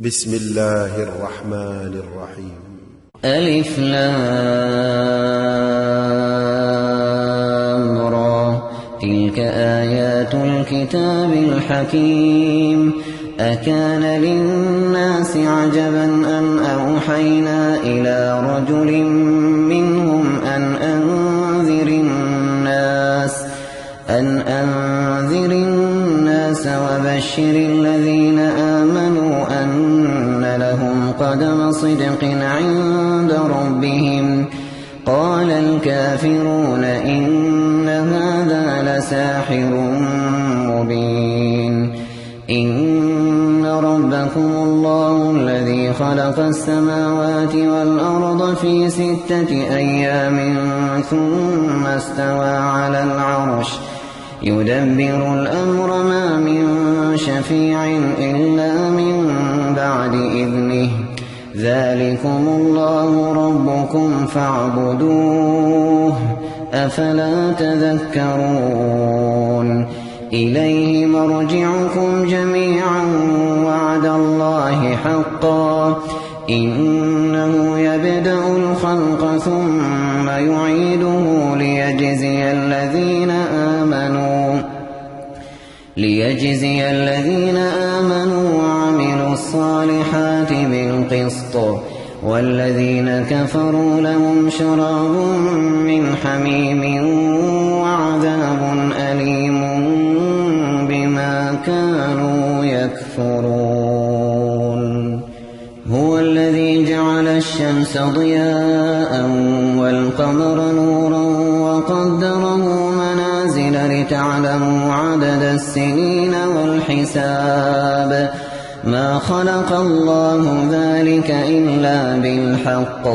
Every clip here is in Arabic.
بسم الله الرحمن الرحيم. ألف لام را تلك آيات الكتاب الحكيم. أكان للناس عجبا أن أوحينا إلى رجل منهم أن أنذر الناس وبشر الذين آمنوا أن لهم قدم صدق عند ربهم. قال الكافرون إن هذا لساحر مبين. إن ربكم الله الذي خلق السماوات والأرض في 6 أيام ثم استوى على العرش يدبر الأمر ما من شفيع إلا من بعد إذنه. ذلكم الله ربكم فاعبدوه أفلا تذكرون. إليه مرجعكم جميعا وعد الله حقا إنه يبدأ الخلق ثم يعيده ليجزي الذين آمنوا وعملوا الصالحات بالقسط والذين كفروا لهم شراب من حميم وعذاب أليم بما كانوا يكفرون. هو الذي جعل الشمس ضياء والقمر نورا وقدره منازل لتعلموا عدد السنين والحساب. ما خلق الله ذلك إلا بالحق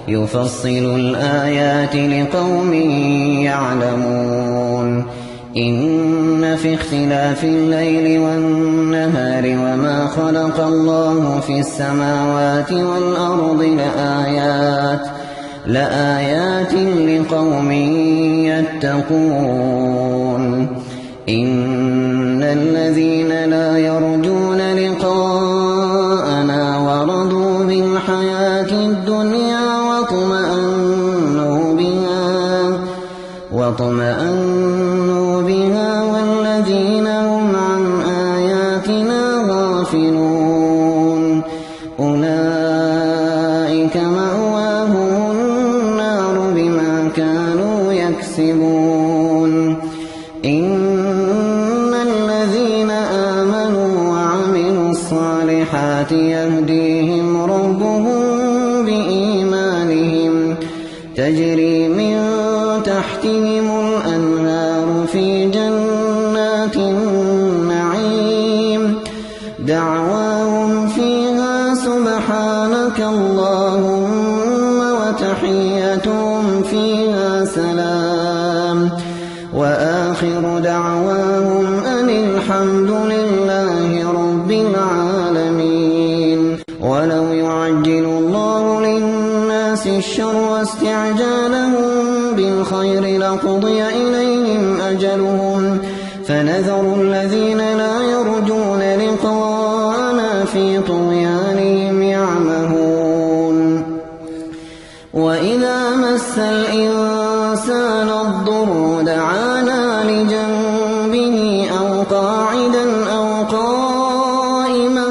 يفصل الآيات لقوم يعلمون. إن في اختلاف الليل والنهار وما خلق الله في السماوات والأرض لآيات لقوم يتقون. إن الذين لا يرجون لقاءنا ورضوا بالحياة الدنيا واطمأنوا بها والذين هم عن آياتنا غافلون أولئك مأواهم النار بما كانوا يكسبون. إن الذين آمنوا وعملوا الصالحات يهديهم ربهم بإيمانهم تجري من تحتهم الأنهار في جنات النعيم. دعواهم فيها سبحانك اللهم وتحيتهم فيها سلام وآخر دعواهم أن الحمد لله رب العالمين. ولو يعجل الله للناس الشر واستعجالهم بالخير لقضي إليهم أجلهم فنذر الذين لا يرجون لقاءنا في طغيانهم يعمهون. وإذا مس الإنسان الضر دعانا لجنبه أو قاعدا أو قائما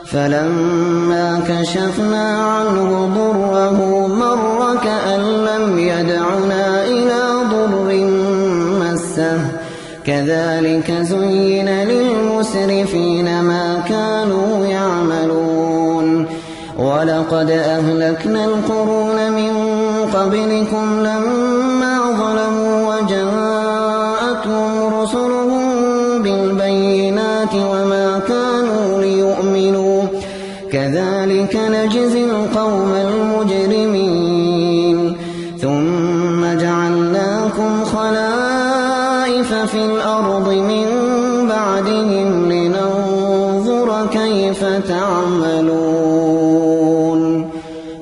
فلما كشفنا عنه ضره مر كأن لم يدعنا إلى ضر مسه. كذلك زين للمسرفين ما كانوا يعملون. ولقد أهلكنا القرون من قبلكم لما ظلموا وجاءتهم رسلهم بالبينات وما كانوا ليؤمنوا. كذلك نجزي القوم المجرمين. ثم جعلناكم خلائف في الأرض من بعدهم لننظر كيف تعملون.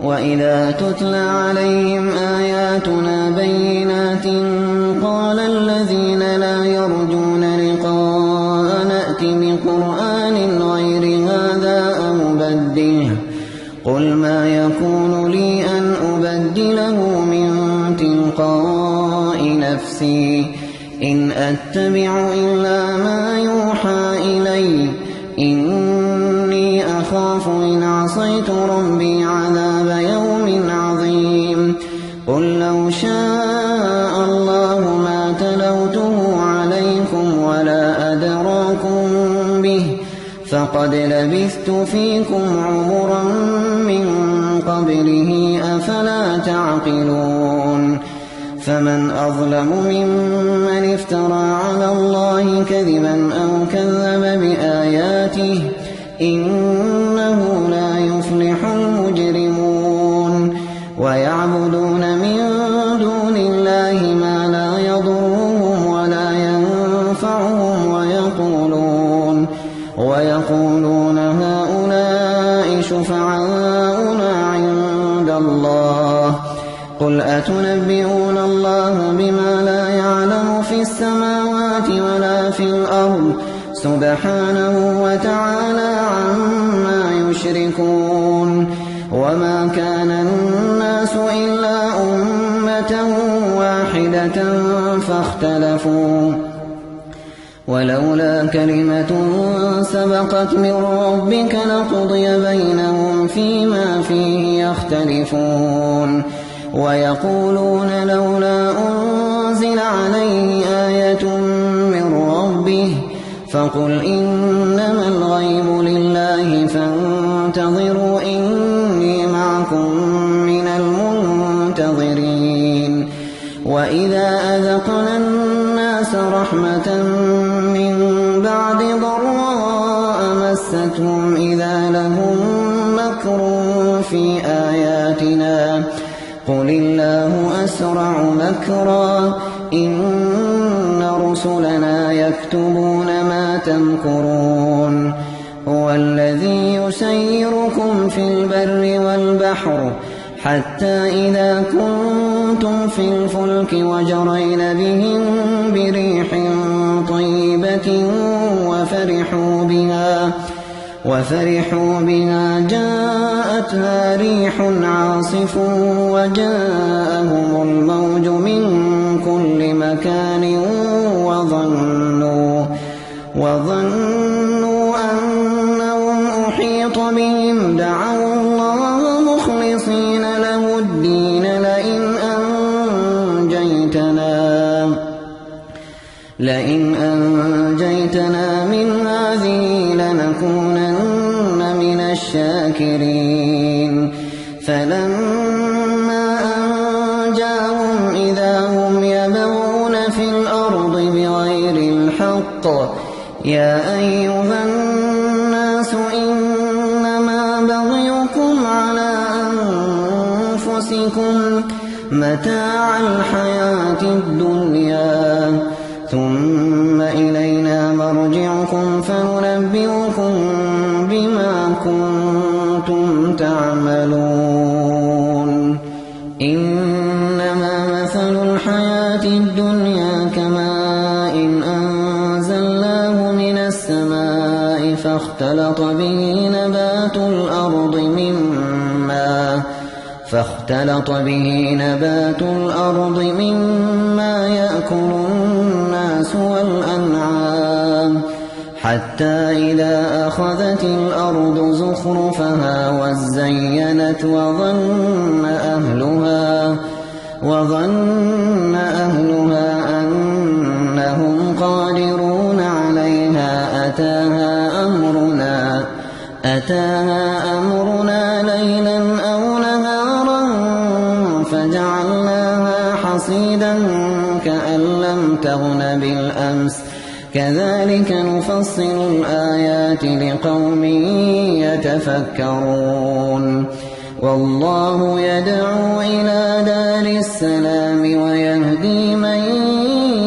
وإذا تتلى عليهم آياتنا بينات قال الذين لا يرجون لقاءنا ائت بقرآن بلسان غير هذا أو بدله قل ما يكون لي أن أبدله من تلقاء نفسي إن أتبع إلا ما يوحى إلي إني أخاف إن عصيت ربي عذاب يوم عظيم قل لو شاء الله ما تلوته عليكم ولا أدراكم به فقد لبثت فيكم عمرا من قبله أفلا تعقلون فمن أظلم ممن افترى على الله كذبا أو كذب بآياته إنه لا يفلح المجرمون ويعبدون من دون الله ما لا يضرهم ولا ينفعهم ويقولون هؤلاء شفعاؤنا عند الله قل أتنبئون الله بما لا يعلم في السماوات ولا في الأرض سبحانه وتعالى عما يشركون وما كان الناس إلا أمة واحدة فاختلفوا ولولا كلمة سبقت من ربك لقضي بينهم فيما فيه يختلفون ويقولون لولا أنزل عليه آية من ربه فقل إنما الغيب لله فانتظروا إني معكم من المنتظرين وإذا أذقنا الناس رحمة من بعد ضراء مستهم إذا لهم مكر في آياتنا قل الله أسرع مكرا إن رسلنا يكتبون ما تمكرون هو الذي يسيركم في البر والبحر حتى إذا كنتم في الفلك وجرين بهم بريح طيبة وفرحوا بها جاءتها ريح عاصف وجاءهم الموج من كل مكان وظنوا أنهم أحيط بهم دعوا الله مخلصين له الدين لئن أنجيتنا من هذه لنكونن من الشاكرين فلما أنجاهم إذا هم يبغون في الأرض بغير الحق يا أيها الناس إنما بغيكم على أنفسكم متاع الحياة الدنيا ثم إلينا مرجعكم فننبئكم بما كنتم تعملون إنما مثل الحياة الدنيا كماء أنزلناه من السماء فاختلط به نبات الأرض مما يأكل الناس والأنعام حتى إذا أخذت الأرض زخرفها وزينت وظن أهلها أنهم قادرون عليها أتاها أمرنا ليلا أو نهارا فجعلناها حصيدا كأن لم تغن بالأمس كذلك نفصل الآيات لقوم يتفكرون والله يدعو إلى دار السلام ويهدي من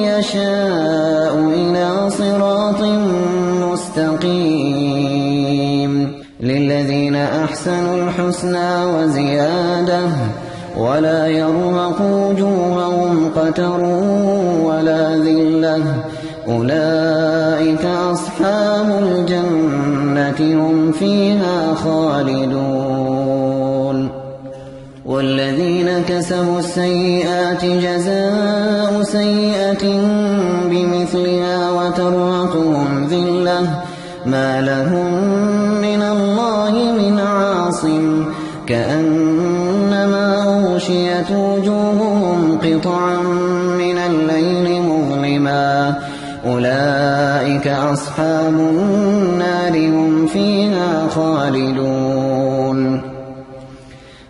يشاء إلى صراط مستقيم للذين أحسنوا الحسنى وزيادة ولا يرهق وجوههم قتر ولا ذلة أولئك أصحاب الجنة الجنات هم فيها خالدون والذين كسبوا السيئات جزاء سيئة بمثلها وترهقهم ذلة ما لهم من الله من عاصم كأنما أغشيت وجوههم قطعا من الليل مظلما أولئك أصحاب النار هم فيها خالدون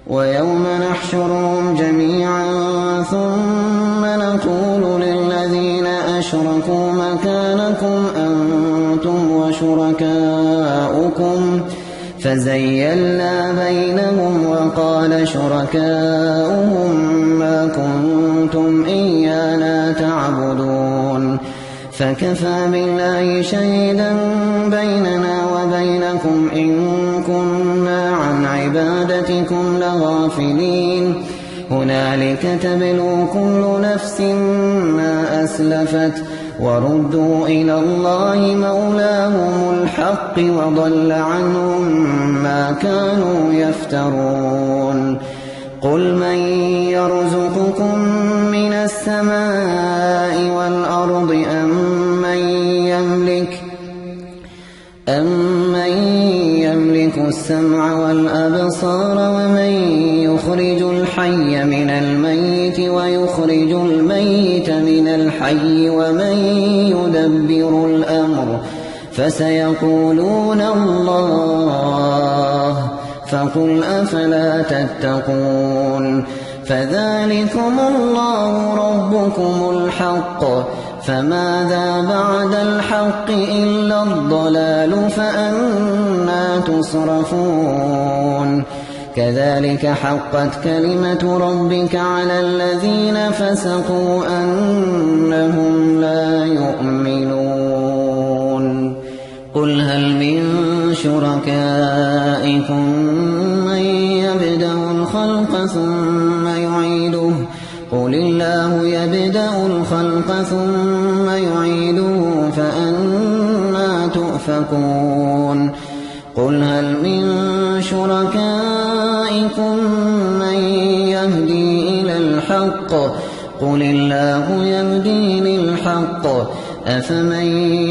ويوم نحشرهم جميعا ثم نقول للذين أشركوا مكانكم أنتم وشركاؤكم فزيلنا بينهم وقال شركاؤهم ما كنتم إيانا تعبدون فكفى بالله شهيدا بيننا وبينكم إن كنا عن عبادتكم لغافلين هنالك تبلو كل نفس ما أسلفت وردوا إلى الله مولاهم الحق وضل عنهم ما كانوا يفترون قل من يرزقكم من السماء والأرض أمن يملك السمع والأبصار ومن يخرج الحي من الميت ويخرج الميت من الحي ومن يدبر الأمر فسيقولون الله فقل أفلا تتقون فذلكم الله ربكم الحق فماذا بعد الحق إلا الضلال فأنى تصرفون كذلك حقت كلمة ربك على الذين فسقوا أنهم لا يؤمنون قل هل من شركائكم من يبدأ الخلق ثم يعيده قل الله يبدأ الخلق ثم يعيده فأنى تؤفكون قل هل من شركائكم من يهدي إلى الحق قل الله يهدي للحق أفمن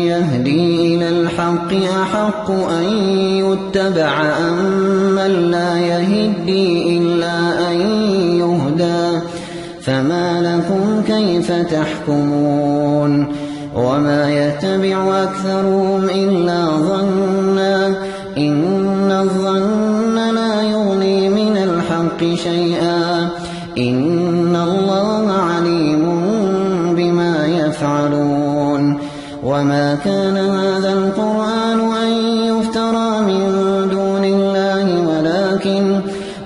يهدي إلى الحق أحق أن يتبع أمن لا يهدي إلا أن يهدى فما لكم كيف تحكمون وما يتبع أكثرهم إلا ظنا إن الظن لا يغني من الحق شيئا إن الله عليم بما يفعلون وما كان هذا القرآن أن يفترى من دون الله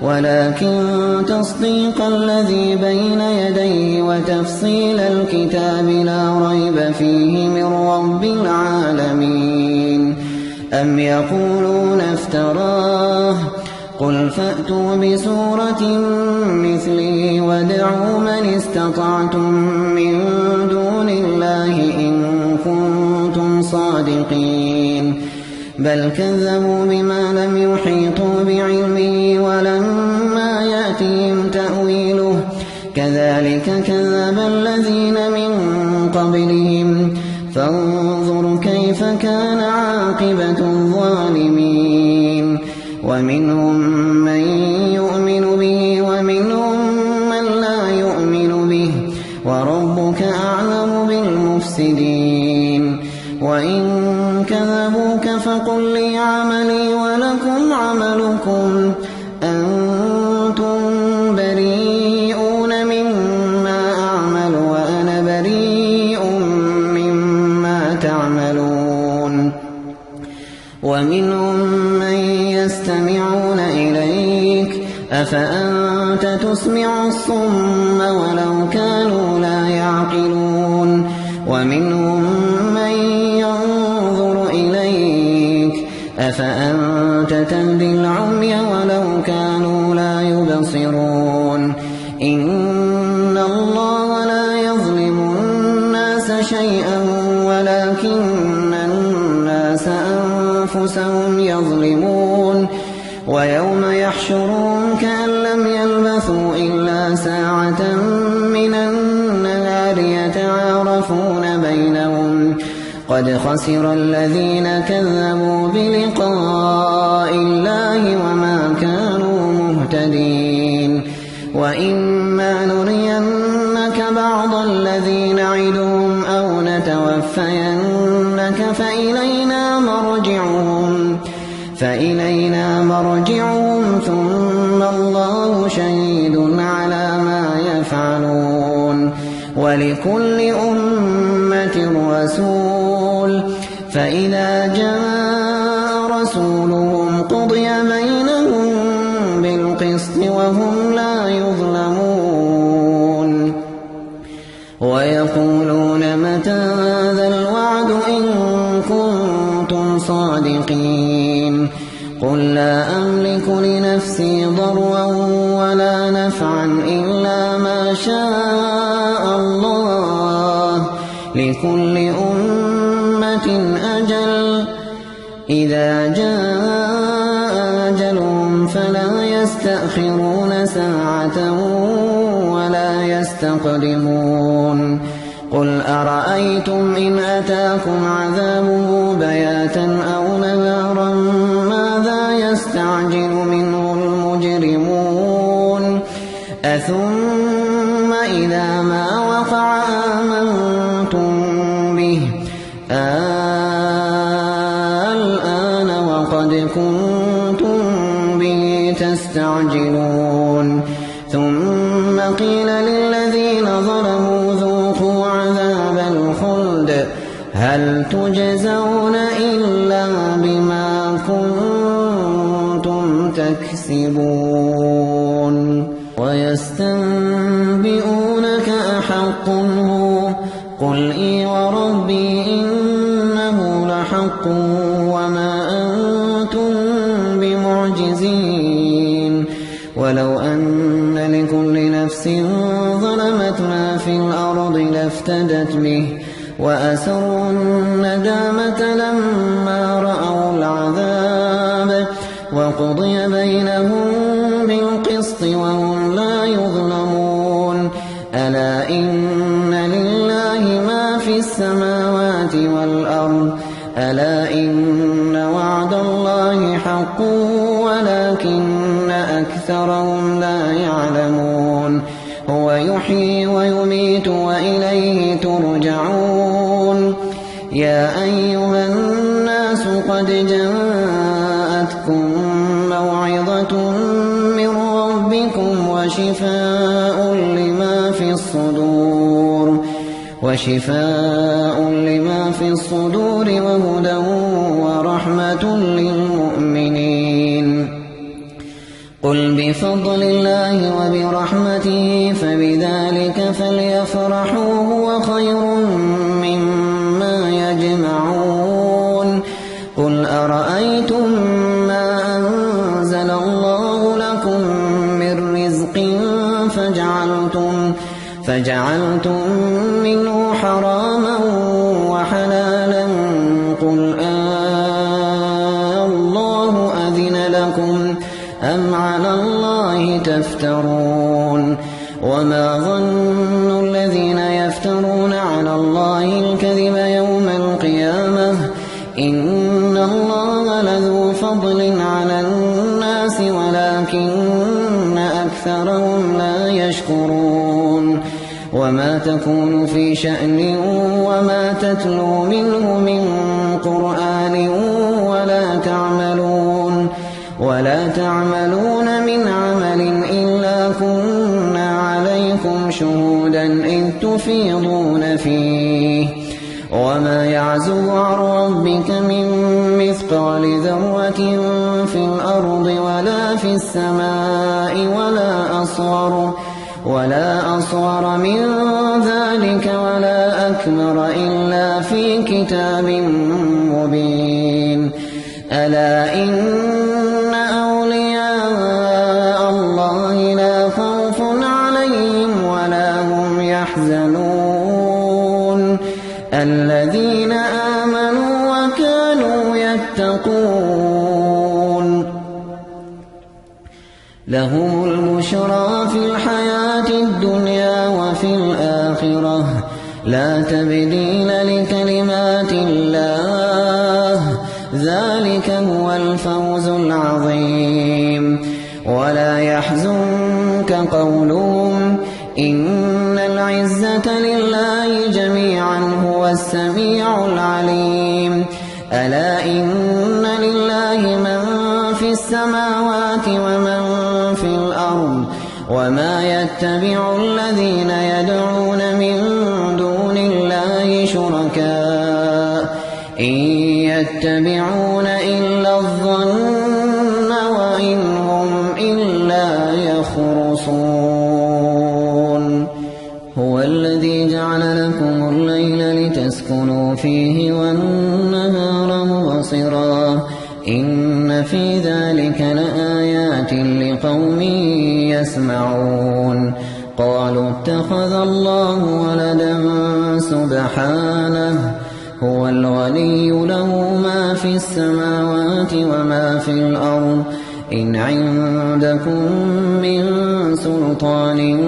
ولكن تصديق الذي بين يديه وتفصيل الكتاب لا ريب فيه من رب العالمين أم يقولون افتراه قل فأتوا بسورة مثله وادعوا من استطعتم من دون الله إن كنتم صادقين بل كذبوا بما لم يحيطوا بعلمه ولما يأتهم تأويله كذلك كذب الذين من قبلهم فانظر كيف كان عاقبة الظالمين ومنهم من يؤمن به ومنهم من لا يؤمن به وربك أعلم بالمفسدين وإن كذبوك فقل لي عملي ولكم عملكم أنتم بريئون مما أعمل وأنا بريء مما تعملون ومنهم من يستمعون إليك أفأنت تسمع الصم ولو كانوا لا يعقلون ومنهم من ينظر إليك أفأنت تهدي العمي ولو كانوا لا يبصرون إن الله لا يظلم الناس شيئا ولكن الناس أنفسهم هم يظلمون ويوم يحشرهم كأن لم يلبثوا إلا ساعة من النهار يتعارفون بينهم قد خسر الذين كذبوا بلقاء الله وما كانوا مهتدين وإما نرينك بعض الذي نعدهم أو نتوفينك فإلينا مرجعهم ثم الله شهيد على ما يفعلون ولكل أمة رسول فإذا جاء رسولهم قضي بينهم بالقسط وهم لا يظلمون ويقولون متى هذا الوعد إن كنتم صادقين قل لا أملك لنفسي ضرا ولا نفعا إلا ما شاء الله لكل أمة أجل إذا جاء أجلهم فلا يستأخرون ساعة ولا يستقدمون قل أرأيتم إن أتاكم عذابه بياتا أو نهارا ماذا يستعجل منه المجرمون أثم إذا ما وقع آمنتم به الآن وقد كنتم به تستعجلون ثم قيل للذين ظلموا ذوقوا عذاب الخلد هل تجزون إلا بما كنتم تكسبون ويستنبئونك أحق هو قل إي وربي إنه لحق وما أنتم بمعجزين ولو أن لكل نفس ظلمت ما في الأرض لافتدت به وأسروا الندامة لما رأوا العذاب وقضي بينهم بالقسط وهم لا يظلمون ألا إن لله ما في السماوات والأرض ألا إن وعد الله حق ولكن أكثرهم لا يعلمون هو يحيي ويميت وإليه ترجعون يا أيها الناس قد جاءتكم موعظة من ربكم وشفاء لما في الصدور وهدى ورحمة للمؤمنين قل بفضل الله وبرحمته فبذلك فليفرحوا هو خير مما يجمعون قل أرأيتم ما أنزل الله لكم من رزق فجعلتم منه حراما وحلالا قل الله أذن لكم أم على الله تفترون وما ظن الذين يفترون على الله الكذب يوم القيامة إن الله لذو فضل على الناس ولكن أكثرهم لا يشكرون وما تكون في شأن وما تتلو منه من قرآن ولا تعملون من عمل إلا كنا عليكم شهودا إذ تفيضون فيه وما يعزب عن ربك من مثقال ذرة في الأرض ولا في السماء ولا أصغر من ذلك ولا أكبر إلا في كتاب مبين ألا إن أولياء الله لا خوف عليهم ولا هم يحزنون الذين آمنوا وكانوا يتقون لهم البشرى في الحياة الدنيا وفي الآخرة لا تبديل لكلمات الله ذلك هو الفوز العظيم ولا يحزنك قولهم إن العزة لله جميعا هو السميع العليم ألا إن لله من في السماوات ومن في الأرض وما يتبع الذين يدعون من دون الله شركاء إن يتبعون إلا الظن وإن هم إلا يخرصون هو الذي جعل لكم الليل لتسكنوا فيه والنهار مبصرا إن في ذلك لآيات لقوم يسمعون قالوا اتخذ الله ولدا سبحانه هو الغني له ما في السماوات وما في الأرض إن عندكم من سلطان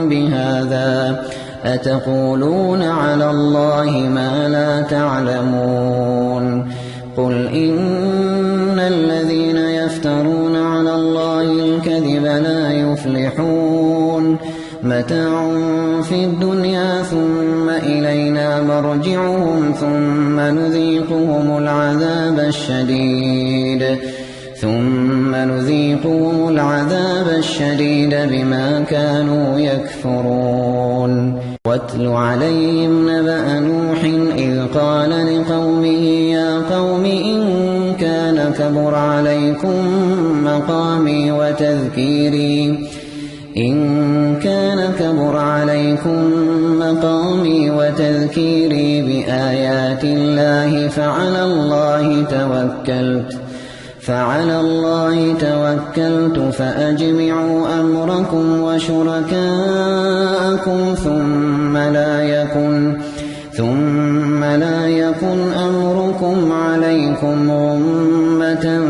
بهذا أتقولون على الله ما لا تعلمون قل إن الذين يفترون على الله الكذب لا يفلحون متاع في الدنيا ثم إلينا مرجعهم ثم نذيقهم العذاب الشديد بما كانوا يكفرون واتل عليهم نبأ نوح إذ قال لقومه يا قوم إن كان كبر عليكم مقامي وتذكيري بآيات الله فعلى الله توكلت فأجمعوا أمركم وشركاءكم ثم لا يكن أمركم عليكم غمة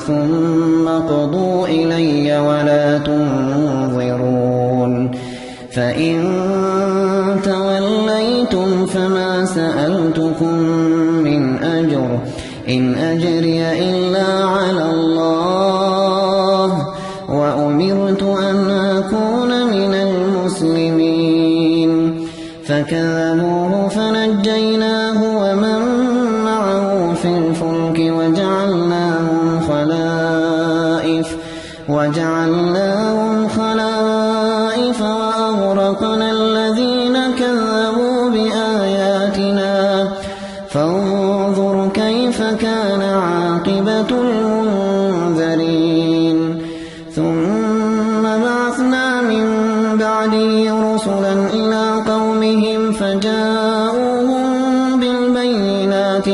ثم اقضوا إلي ولا تنظرون فإن توليتم فما سألتكم من أجر إن أجري إلا على الله وأمرت أن أكون من المسلمين فكذبوه فنجيناه ومن معه في الفلك وجعلناهم خلائف وأغرقنا الذين كذبوا بآياتنا فانظر كيف كان عاقبة المنذرين ثم بعثنا من بعده رسلا إلى قومهم فجاءوهم بالبينات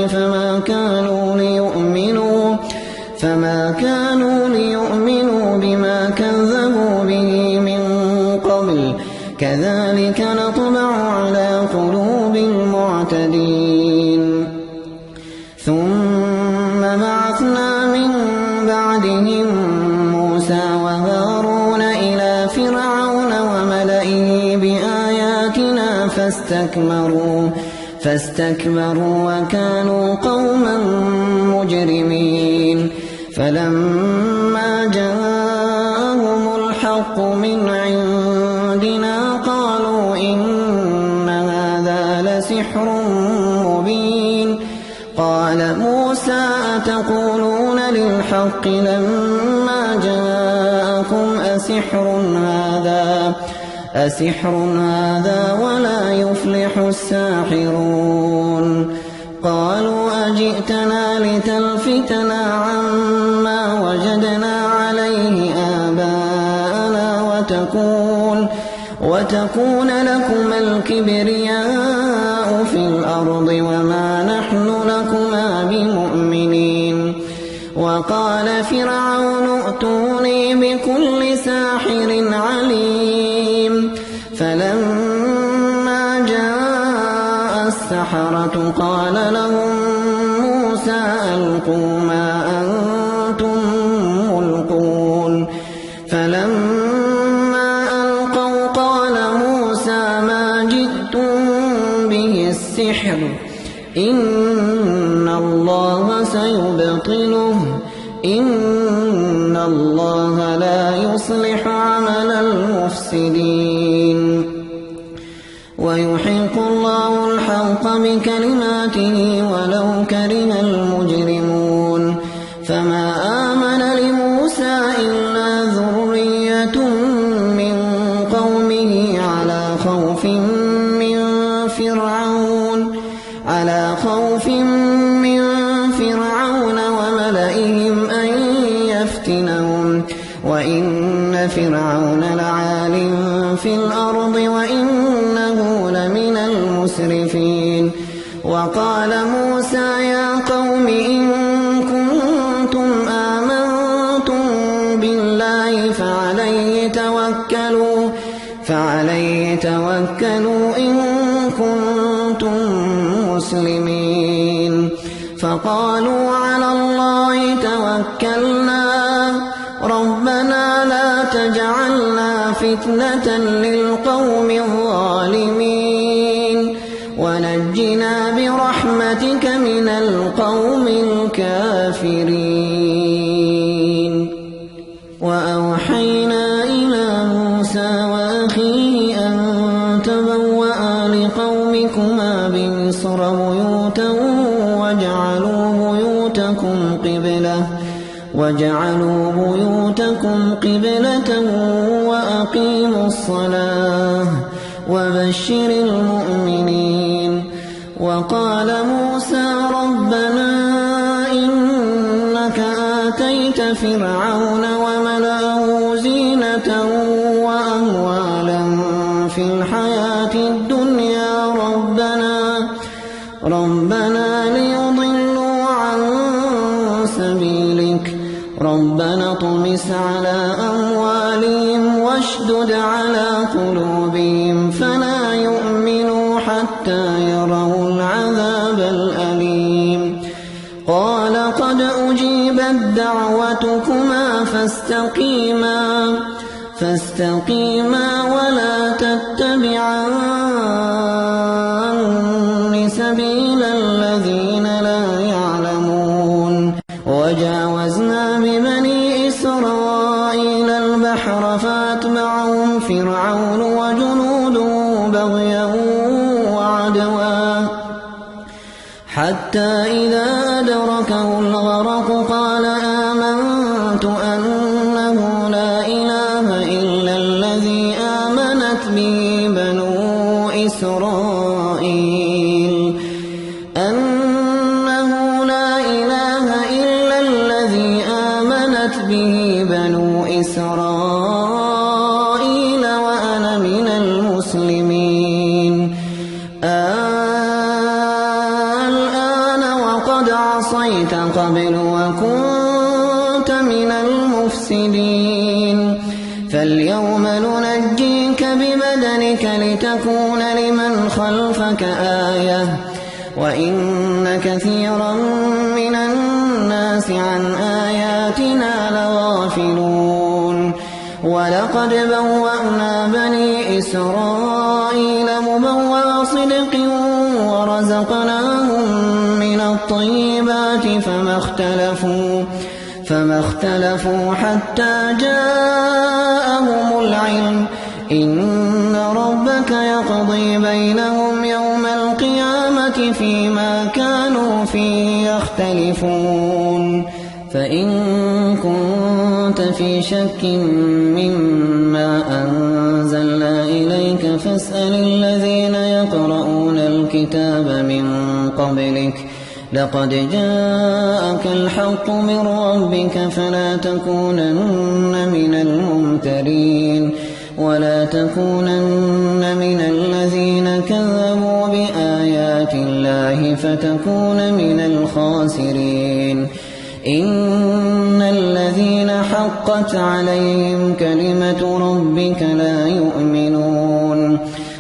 فما كانوا ليؤمنوا بما كذبوا به من قبل كذلك نطبع على قلوب المعتدين ثم بعثنا من بعدهم موسى وهارون إلى فرعون وملئه بآياتنا فاستكبروا وكانوا قوما مجرمين فلما جاءهم الحق من عندنا قالوا إن هذا لسحر مبين قال موسى أتقولون للحق لما جاءكم أسحر هذا ولا يفلح الساحرون قالوا أجئتنا لتلفتنا عما وجدنا عليه آباءنا وتكون لكما الكبرياء في الأرض وما نحن لكما بمؤمنين وقال فرعون ائتوني بكل ساحر عليم فلما جاء السحرة قال لهم موسى ألقوا ما أنتم ملقون إن الله سيبطله إن الله لا يصلح عمل المفسدين ويحق الله الحق بكلماته ولو كره المجرمون فما آمن لموسى إلا ذرية من قومه على خوف من فرعون وملئهم أن يفتنهم وإن فرعون لعال في الأرض وإنه لمن المسرفين وقال موسى يا قوم إن كنتم آمنتم بالله فعليه توكلوا إن كنتم مسلمين فقالوا على الله توكلنا ربنا لا تجعلنا فتنة للقوم الظالمين ونجنا برحمتك من القوم الكافرين وأوحينا إلى موسى وأخيه أن تبوأ لقومكما بمصر بيوتا وجعلوا بيوتكم قبلة وأقيموا الصلاة وبشر المؤمنين وقال موسى ربنا إنك آتيت فرعون وملأه زينة وأموالا في الحياة الدنيا ربنا ليضلوا عن سبيلك ربنا اطمس على أموالهم واشدد على قلوبهم فلا يؤمنوا حتى يروا العذاب الأليم قال قد أجيبت دعوتكما فاستقيما ولا تتبعان سبيل الذين لا يعلمون وجاوزنا ببني إسرائيل البحر فأتبعهم فرعون وجنوده بغيا وعدوا حتى إذا أدركه الغرق قال آمنت أنه لا إله إلا الذي آمنت به بنو إسرائيل وأنا من المسلمين الآن وقد عصيت قبل وكنت من المفسدين فاليوم ننجيك ببدنك لتكون لمن خلفك آية وإن كثيرا من الناس عن آياتنا لغافلون ولقد بوأنا بني إسرائيل مبوأ صدق ورزقناهم من الطيبات فما اختلفوا حتى جاءهم العلم إن ربك يقضي بينهم يوم القيامة فيما كانوا فيه يختلفون فإن كنت في شك مما أنزلنا إليك فاسأل الذين يقرؤون الكتاب من قبلك لقد جاءك الحق من ربك فلا تكونن من الممترين ولا تكونن من الذين كذبوا بآيات الله فتكون من الخاسرين إن الذين حقت عليهم كلمة ربك لا يؤمنون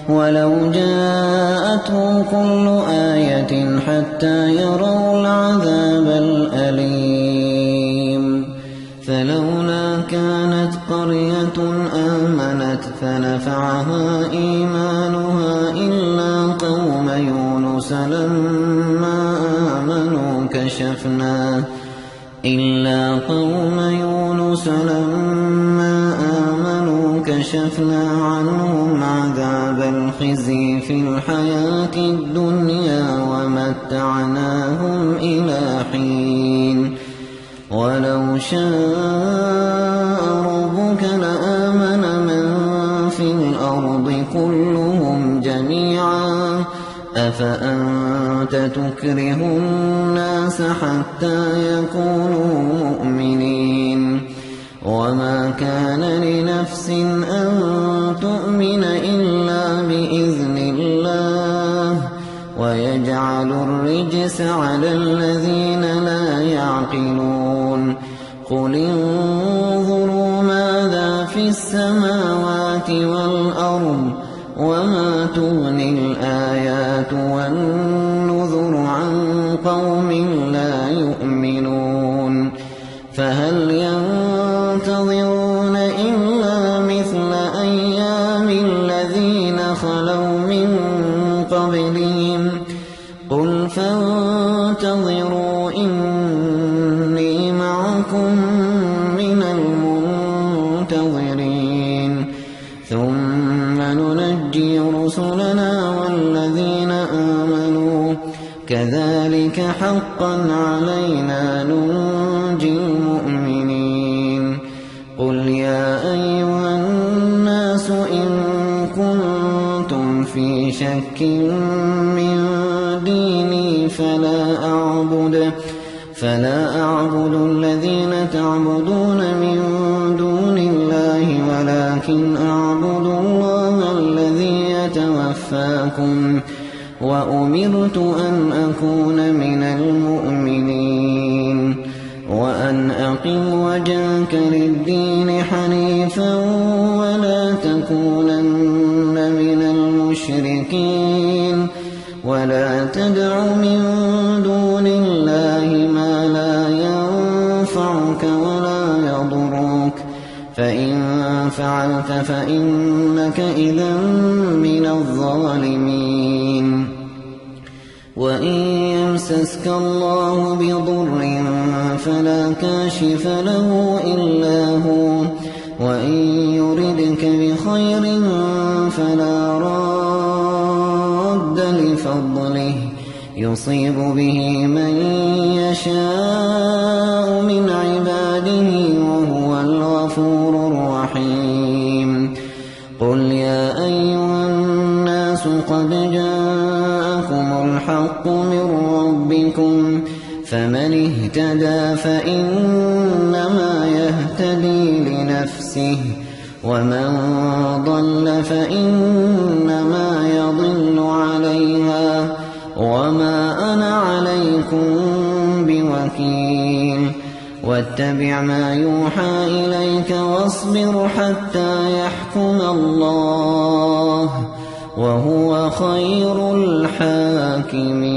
ولو جاءتهم كل آية حتى يروا العذاب الأليم فلولا كانت قرية آمنت فنفعها إيمانها إلا قوم يونس يونس لما آمنوا كشفنا عنهم عذاب الخزي في الحياة الدنيا ومتعناهم إلى حين ولو شاء ربك لآمن من في الأرض كلهم جميعا أفأنت تكره الناس حتى يكونوا مؤمنين وما كان لنفس أن تؤمن إلا بإذن الله ويجعل الرجس على الذين لا يعقلون قل انظروا ماذا في السماوات والأرض وما تغني الآيات والنذر عن قوم لا يؤمنون فهل ينتظرون إلا مثل أيام الذين خلوا من قبلهم قل فانتظروا إني معكم من المنتظرين ثم ننجي رسلنا والذين آمنوا كذلك حقا علينا ننجي المؤمنين قل يا أيها الناس إن كنتم في شك من ديني فلا أعبد الذين تعبدون من دون الله ولكن أعبد الله الذي يتوفاكم وأمرت أن أكون من المؤمنين وأن أقم وجهك للدين حنيفا ولا تكونن من المشركين ولا تدع من دون الله ما لا ينفعك ولا يضرك فإن فعلت فإنك إذا من الظالمين وإن يمسسك الله بضر فلا كاشف له إلا هو وإن يردك بخير فلا راد لفضله يصيب به من يشاء من عباده وهو الغفور الرحيم قل يا أيها الناس قد جاءكم الحق من ربكم فمن اهتدى فإنما يهتدي لنفسه ومن ضل فإنما يضل عليها وما أنا عليكم بوكيل واتبع ما يوحى إليك واصبر حتى يحكم الله وهو خير الحاكمين